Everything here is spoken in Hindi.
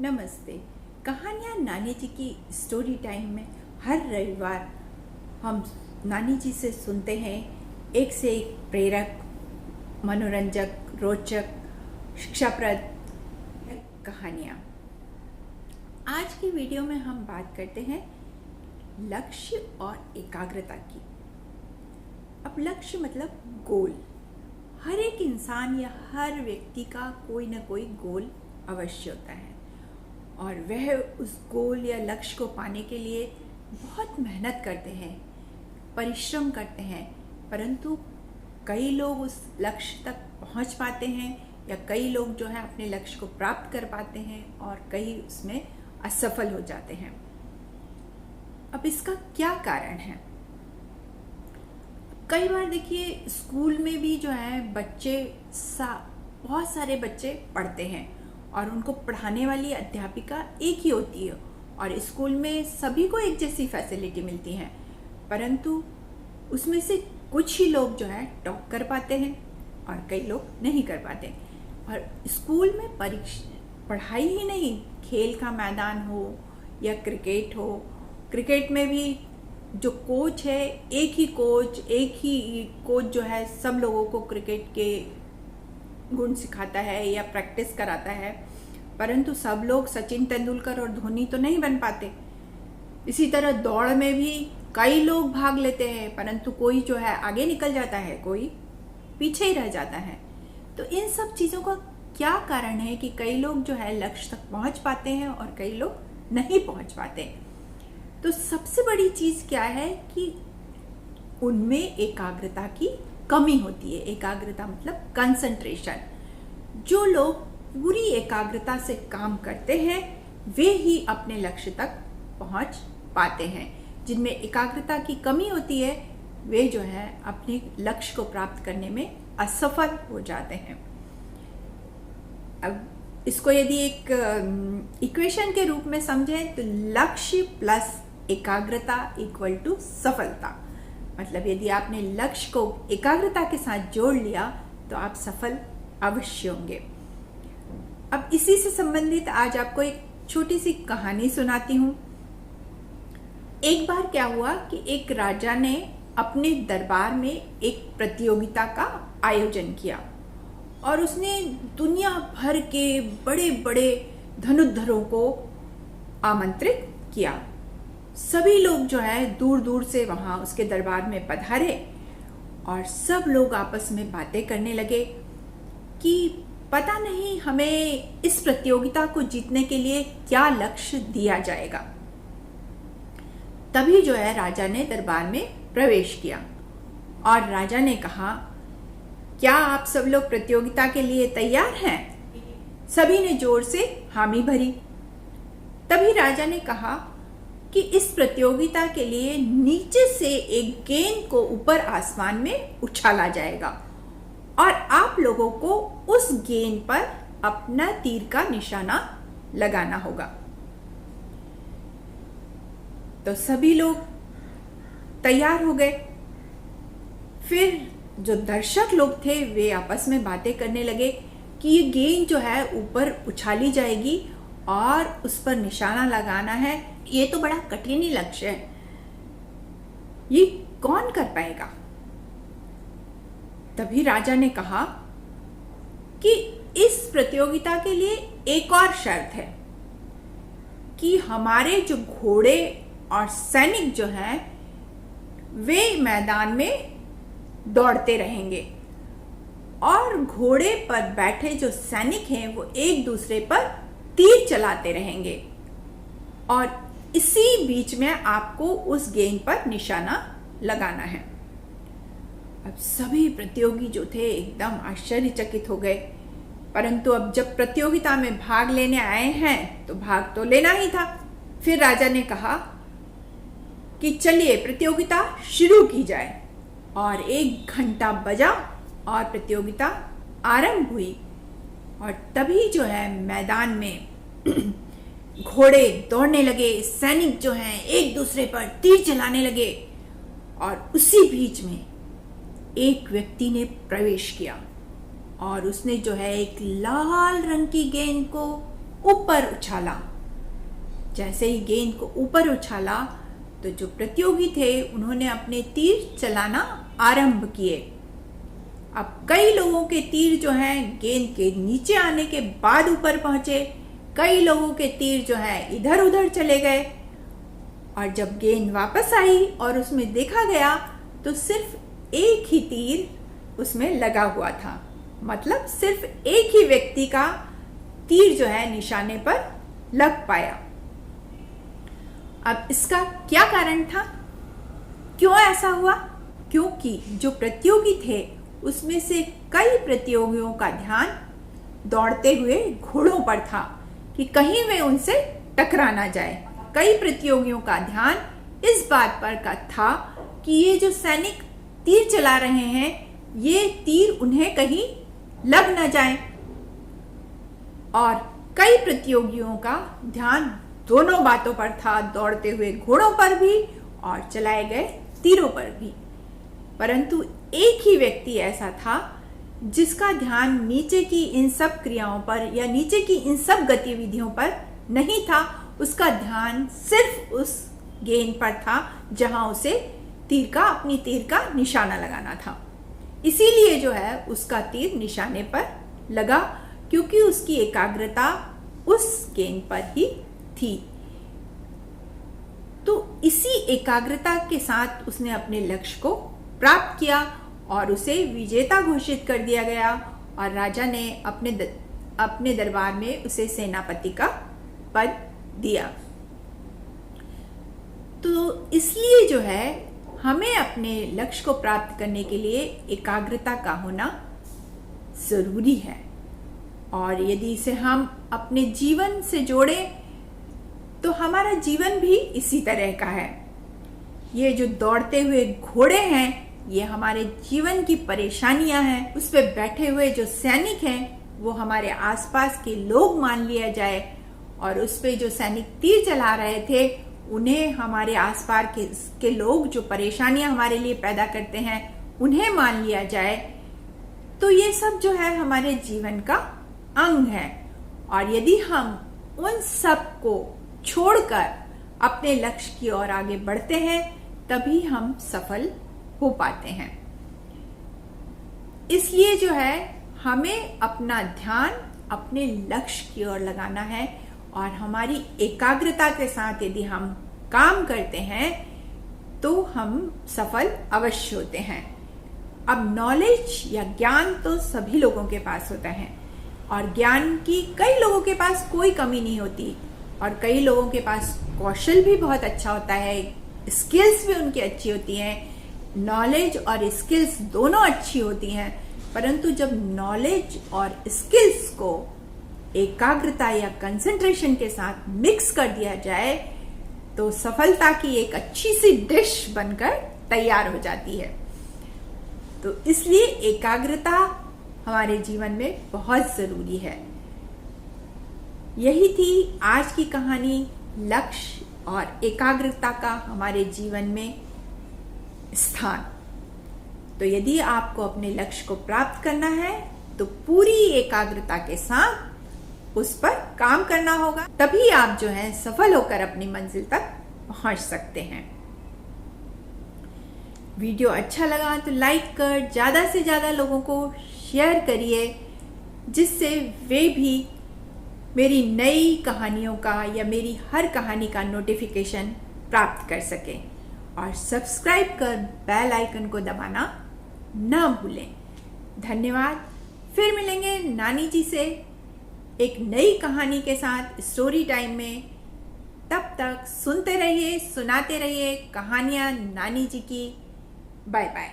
नमस्ते। कहानियाँ नानी जी की स्टोरी टाइम में हर रविवार हम नानी जी से सुनते हैं एक से एक प्रेरक, मनोरंजक, रोचक, शिक्षाप्रद कहानियाँ। आज की वीडियो में हम बात करते हैं लक्ष्य और एकाग्रता की। अब लक्ष्य मतलब गोल। हर एक इंसान या हर व्यक्ति का कोई ना कोई गोल अवश्य होता है और वह उस गोल या लक्ष्य को पाने के लिए बहुत मेहनत करते हैं, परिश्रम करते हैं, परंतु कई लोग उस लक्ष्य तक पहुंच पाते हैं या कई लोग जो है अपने लक्ष्य को प्राप्त कर पाते हैं और कई उसमें असफल हो जाते हैं। अब इसका क्या कारण है? कई बार देखिए स्कूल में भी जो है बहुत सारे बच्चे पढ़ते हैं और उनको पढ़ाने वाली अध्यापिका एक ही होती है और स्कूल में सभी को एक जैसी फैसिलिटी मिलती है, परंतु उसमें से कुछ ही लोग जो है टॉप कर पाते हैं और कई लोग नहीं कर पाते। और स्कूल में पढ़ाई ही नहीं, खेल का मैदान हो या क्रिकेट हो, क्रिकेट में भी जो कोच है एक ही कोच जो है सब लोगों को क्रिकेट के गुण सिखाता है या प्रैक्टिस कराता है, परंतु सब लोग सचिन तेंदुलकर और धोनी तो नहीं बन पाते। इसी तरह दौड़ में भी कई लोग भाग लेते हैं, परंतु कोई जो है आगे निकल जाता है, कोई पीछे ही रह जाता है। तो इन सब चीज़ों का क्या कारण है कि कई लोग जो है लक्ष्य तक पहुंच पाते हैं और कई लोग नहीं पहुंच पाते? तो सबसे बड़ी चीज़ क्या है कि उनमें एकाग्रता की कमी होती है। एकाग्रता मतलब कंसंट्रेशन। जो लोग पूरी एकाग्रता से काम करते हैं वे ही अपने लक्ष्य तक पहुंच पाते हैं। जिनमें एकाग्रता की कमी होती है वे जो है अपने लक्ष्य को प्राप्त करने में असफल हो जाते हैं। अब इसको यदि एक इक्वेशन के रूप में समझें तो लक्ष्य प्लस एकाग्रता इक्वल टू सफलता। मतलब यदि आपने लक्ष्य को एकाग्रता के साथ जोड़ लिया तो आप सफल अवश्य होंगे। अब इसी से संबंधित आज आपको एक छोटी सी कहानी सुनाती हूँ। एक बार क्या हुआ कि एक राजा ने अपने दरबार में एक प्रतियोगिता का आयोजन किया और उसने दुनिया भर के बड़े बड़े धनुर्धरों को आमंत्रित किया। सभी लोग जो है दूर दूर से वहां उसके दरबार में पधारे और सब लोग आपस में बातें करने लगे कि पता नहीं हमें इस प्रतियोगिता को जीतने के लिए क्या लक्ष्य दिया जाएगा। तभी जो है राजा ने दरबार में प्रवेश किया और राजा ने कहा, क्या आप सब लोग प्रतियोगिता के लिए तैयार हैं? सभी ने जोर से हामी भरी। तभी राजा ने कहा कि इस प्रतियोगिता के लिए नीचे से एक गेंद को ऊपर आसमान में उछाला जाएगा और आप लोगों को उस गेंद पर अपना तीर का निशाना लगाना होगा। तो सभी लोग तैयार हो गए। फिर जो दर्शक लोग थे वे आपस में बातें करने लगे कि ये गेंद जो है ऊपर उछाली जाएगी और उस पर निशाना लगाना है, ये तो बड़ा कठिन ही लक्ष्य है, ये कौन कर पाएगा? तभी राजा ने कहा कि इस प्रतियोगिता के लिए एक और शर्त है कि हमारे जो घोड़े और सैनिक जो हैं वे मैदान में दौड़ते रहेंगे और घोड़े पर बैठे जो सैनिक हैं वो एक दूसरे पर तीर चलाते रहेंगे और इसी बीच में आपको उस गेंद पर निशाना लगाना है। अब सभी प्रतियोगी जो थे एकदम आश्चर्यचकित हो गए, परंतु अब जब प्रतियोगिता में भाग लेने आए हैं तो भाग तो लेना ही था। फिर राजा ने कहा कि चलिए प्रतियोगिता शुरू की जाए और 1 घंटा बजा और प्रतियोगिता आरंभ हुई। और तभी जो है मैदान में घोड़े दौड़ने लगे, सैनिक जो हैं एक दूसरे पर तीर चलाने लगे और उसी बीच में एक व्यक्ति ने प्रवेश किया और उसने जो है एक लाल रंग की गेंद को ऊपर उछाला। जैसे ही गेंद को ऊपर उछाला तो जो प्रतियोगी थे उन्होंने अपने तीर चलाना आरंभ किए। अब कई लोगों के तीर जो हैं गेंद के नीचे आने के बाद ऊपर पहुंचे, कई लोगों के तीर जो है इधर उधर चले गए। और जब गेंद वापस आई और उसमें देखा गया तो सिर्फ एक ही तीर उसमें लगा हुआ था, मतलब सिर्फ एक ही व्यक्ति का तीर जो है निशाने पर लग पाया। अब इसका क्या कारण था, क्यों ऐसा हुआ? क्योंकि जो प्रतियोगी थे उसमें से कई प्रतियोगियों का ध्यान दौड़ते हुए घोड़ों पर था कि कहीं वे उनसे टकरा ना जाए। कई प्रतियोगियों का ध्यान इस बात पर का था कि ये जो सैनिक तीर चला रहे हैं ये तीर उन्हें कहीं लग ना जाए। और कई प्रतियोगियों का ध्यान दोनों बातों पर था, दौड़ते हुए घोड़ों पर भी और चलाए गए तीरों पर भी। परंतु एक ही व्यक्ति ऐसा था जिसका ध्यान नीचे की इन सब क्रियाओं पर या नीचे की इन सब गतिविधियों पर नहीं था। उसका ध्यान सिर्फ उस गेंद पर था जहां उसे अपनी तीर का निशाना लगाना था। इसीलिए जो है उसका तीर निशाने पर लगा, क्योंकि उसकी एकाग्रता उस गेंद पर ही थी। तो इसी एकाग्रता के साथ उसने अपने लक्ष्य को प्राप्त किया और उसे विजेता घोषित कर दिया गया और राजा ने अपने दरबार में उसे सेनापति का पद दिया। तो इसलिए जो है हमें अपने लक्ष्य को प्राप्त करने के लिए एकाग्रता का होना जरूरी है। और यदि इसे हम अपने जीवन से जोड़ें तो हमारा जीवन भी इसी तरह का है। ये जो दौड़ते हुए घोड़े हैं ये हमारे जीवन की परेशानियां हैं। उस पर बैठे हुए जो सैनिक हैं वो हमारे आसपास के लोग मान लिया जाए, और उस पे जो सैनिक तीर चला रहे थे उन्हें हमारे आसपास के लोग जो परेशानियां हमारे लिए पैदा करते हैं उन्हें मान लिया जाए। तो ये सब जो है हमारे जीवन का अंग है। और यदि हम उन सब को छोड़कर अपने लक्ष्य की ओर आगे बढ़ते हैं तभी हम सफल हो पाते हैं। इसलिए जो है हमें अपना ध्यान अपने लक्ष्य की ओर लगाना है और हमारी एकाग्रता के साथ यदि हम काम करते हैं तो हम सफल अवश्य होते हैं। अब नॉलेज या ज्ञान तो सभी लोगों के पास होता है और ज्ञान की कई लोगों के पास कोई कमी नहीं होती और कई लोगों के पास कौशल भी बहुत अच्छा होता है, स्किल्स भी उनकी अच्छी होती हैं। नॉलेज और स्किल्स दोनों अच्छी होती हैं, परंतु जब नॉलेज और स्किल्स को एकाग्रता या कंसंट्रेशन के साथ मिक्स कर दिया जाए तो सफलता की एक अच्छी सी डिश बनकर तैयार हो जाती है। तो इसलिए एकाग्रता हमारे जीवन में बहुत जरूरी है। यही थी आज की कहानी, लक्ष्य और एकाग्रता का हमारे जीवन में स्थान। तो यदि आपको अपने लक्ष्य को प्राप्त करना है तो पूरी एकाग्रता के साथ उस पर काम करना होगा, तभी आप जो है सफल होकर अपनी मंजिल तक पहुंच सकते हैं। वीडियो अच्छा लगा तो लाइक कर ज्यादा से ज्यादा लोगों को शेयर करिए, जिससे वे भी मेरी नई कहानियों का या मेरी हर कहानी का नोटिफिकेशन प्राप्त कर सकें। और सब्सक्राइब कर बेल आइकन को दबाना ना भूलें। धन्यवाद। फिर मिलेंगे नानी जी से एक नई कहानी के साथ स्टोरी टाइम में। तब तक सुनते रहिए, सुनाते रहिए कहानियां नानी जी की। Bye bye.